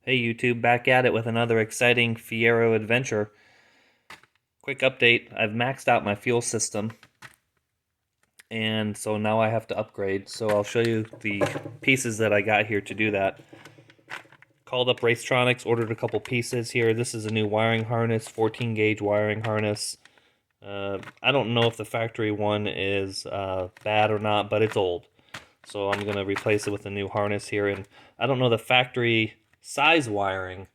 Hey YouTube, back at it with another exciting Fiero adventure. Quick update, I've maxed out my fuel system, and so now I have to upgrade. So I'll show you the pieces that I got here to do that. Called up Racetronics, ordered a couple pieces here. This is a new wiring harness, 14 gauge wiring harness. I don't know if the factory one is bad or not, but it's old. So I'm going to replace it with a new harness here, and I don't know the factory size wiring,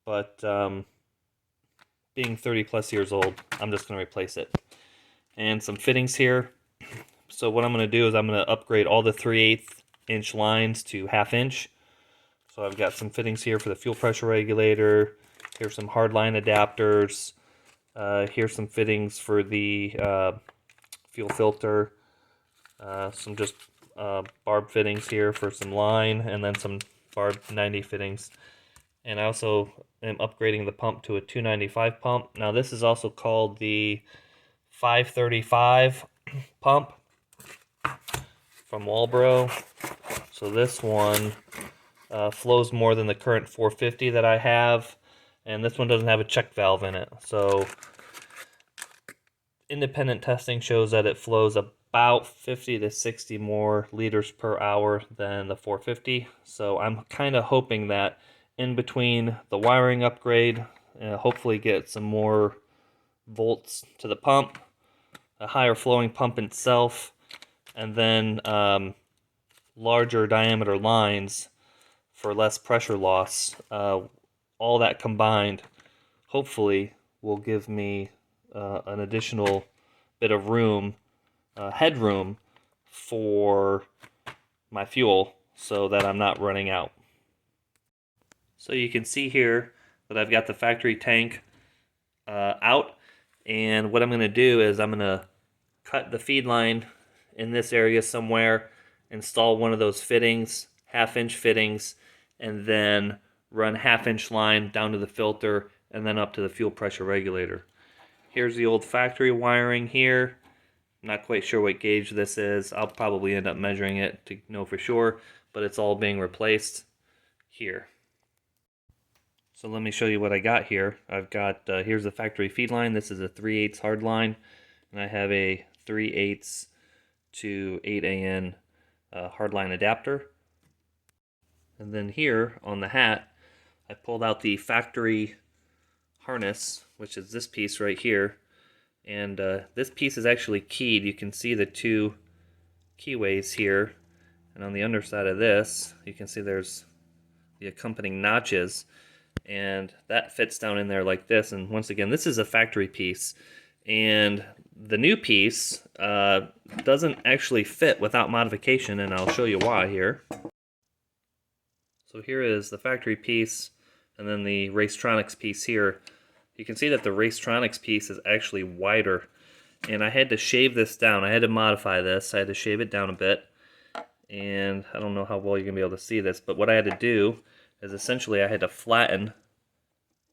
but being 30 plus years old, I'm just going to replace it. And some fittings here. So what I'm going to do is I'm going to upgrade all the 3/8 inch lines to 1/2 inch. So I've got some fittings here for the fuel pressure regulator. Here's some hardline adapters. Here's some fittings for the fuel filter. Some just barb fittings here for some line, and then some barb 90 fittings. And I also am upgrading the pump to a 295 pump. Now this is also called the 535 pump from Walbro. So this one flows more than the current 450 that I have, and this one doesn't have a check valve in it. So independent testing shows that it flows about 50 to 60 more liters per hour than the 450. So I'm kind of hoping that in between the wiring upgrade, hopefully get some more volts to the pump, a higher flowing pump itself, and then larger diameter lines for less pressure loss. All that combined hopefully will give me an additional bit of room, headroom for my fuel, so that I'm not running out. So you can see here that I've got the factory tank out, and what I'm going to do is I'm going to cut the feed line in this area somewhere, install one of those fittings, 1/2 inch fittings, and then run 1/2 inch line down to the filter and then up to the fuel pressure regulator. Here's the old factory wiring here. I'm not quite sure what gauge this is. I'll probably end up measuring it to know for sure, but it's all being replaced here. So let me show you what I got here. I've got, here's the factory feed line. This is a 3/8 hard line, and I have a 3/8 to 8AN hardline adapter. And then here on the hat, I pulled out the factory harness, which is this piece right here. And this piece is actually keyed. You can see the two keyways here. And on the underside of this, you can see there's the accompanying notches. And that fits down in there like this. And once again, this is a factory piece, and the new piece doesn't actually fit without modification, and I'll show you why here. So here is the factory piece, and then the Racetronics piece here. You can see that the Racetronics piece is actually wider, and I had to shave this down. I had to modify this. I had to shave it down a bit, and I don't know how well you're going to be able to see this, but what I had to do is essentially I had to flatten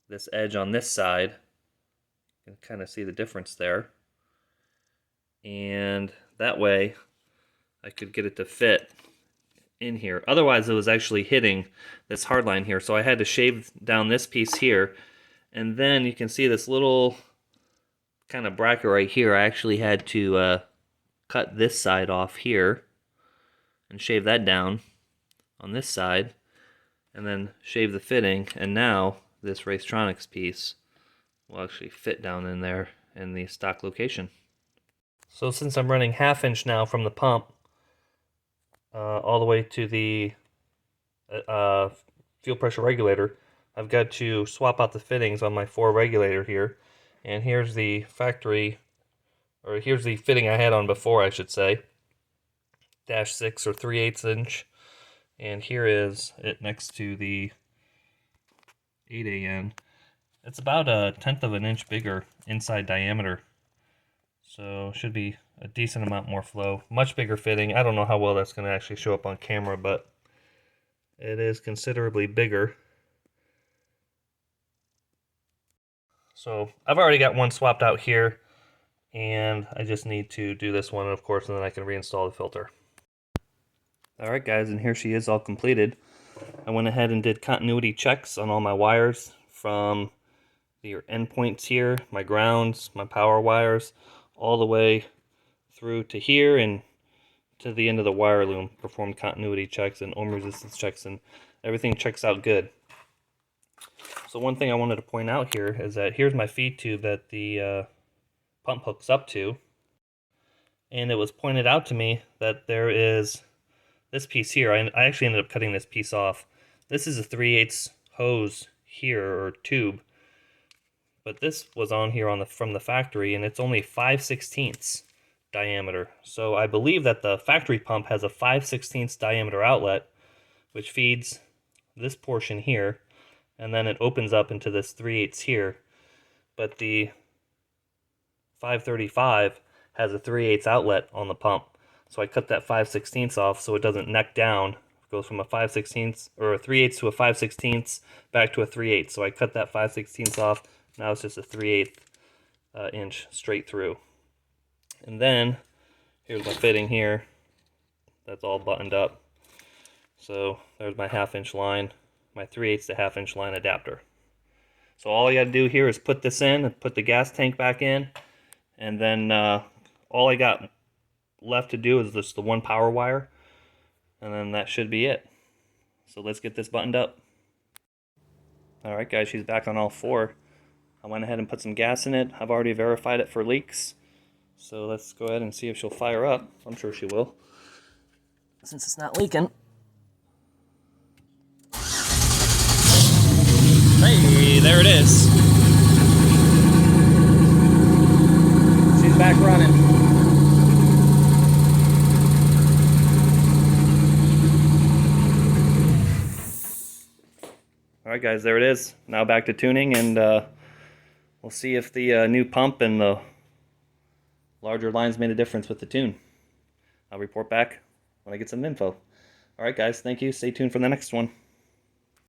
this edge on this side. You can kind of see the difference there. And that way I could get it to fit in here. Otherwise it was actually hitting this hardline here. So I had to shave down this piece here. And then you can see this little kind of bracket right here. I actually had to cut this side off here and shave that down on this side, and then shave the fitting, and now this Racetronics piece will actually fit down in there in the stock location. So since I'm running 1/2 inch now from the pump all the way to the fuel pressure regulator, I've got to swap out the fittings on my 4 regulator here. And here's the factory, or here's the fitting I had on before, I should say, -6 or 3/8 inch. And here is it next to the 8AN. It's about 1/10 of an inch bigger inside diameter. So should be a decent amount more flow. Much bigger fitting. I don't know how well that's going to actually show up on camera, but it is considerably bigger. So I've already got one swapped out here, and I just need to do this one, of course, and then I can reinstall the filter. Alright guys, and here she is all completed. I went ahead and did continuity checks on all my wires from the endpoints here, my grounds, my power wires, all the way through to here and to the end of the wire loom. Performed continuity checks and ohm resistance checks, and everything checks out good. So one thing I wanted to point out here is that here's my feed tube that the pump hooks up to, and it was pointed out to me that there is this piece here. I actually ended up cutting this piece off. This is a 3/8 hose here, or tube, but this was on here from the factory, and it's only 5/16 diameter. So I believe that the factory pump has a 5/16 diameter outlet, which feeds this portion here, and then it opens up into this 3/8 here. But the 535 has a 3/8 outlet on the pump. So I cut that 5/16 off so it doesn't neck down. It goes from a 5/16 or a 3/8 to a 5/16 back to a 3/8. So I cut that 5/16 off. Now it's just a 3/8 inch straight through. And then here's my fitting here. That's all buttoned up. So there's my 1/2 inch line, my 3/8 to 1/2 inch line adapter. So all I got to do here is put this in and put the gas tank back in, and then all I got left to do is just the one power wire, and then that should be it. So let's get this buttoned up. Alright guys, she's back on all four. I went ahead and put some gas in it. I've already verified it for leaks. So let's go ahead and see if she'll fire up. I'm sure she will, since it's not leaking. Hey, there it is. She's back running. Alright guys, there it is. Now back to tuning, and we'll see if the new pump and the larger lines made a difference with the tune. I'll report back when I get some info. Alright guys, thank you. Stay tuned for the next one.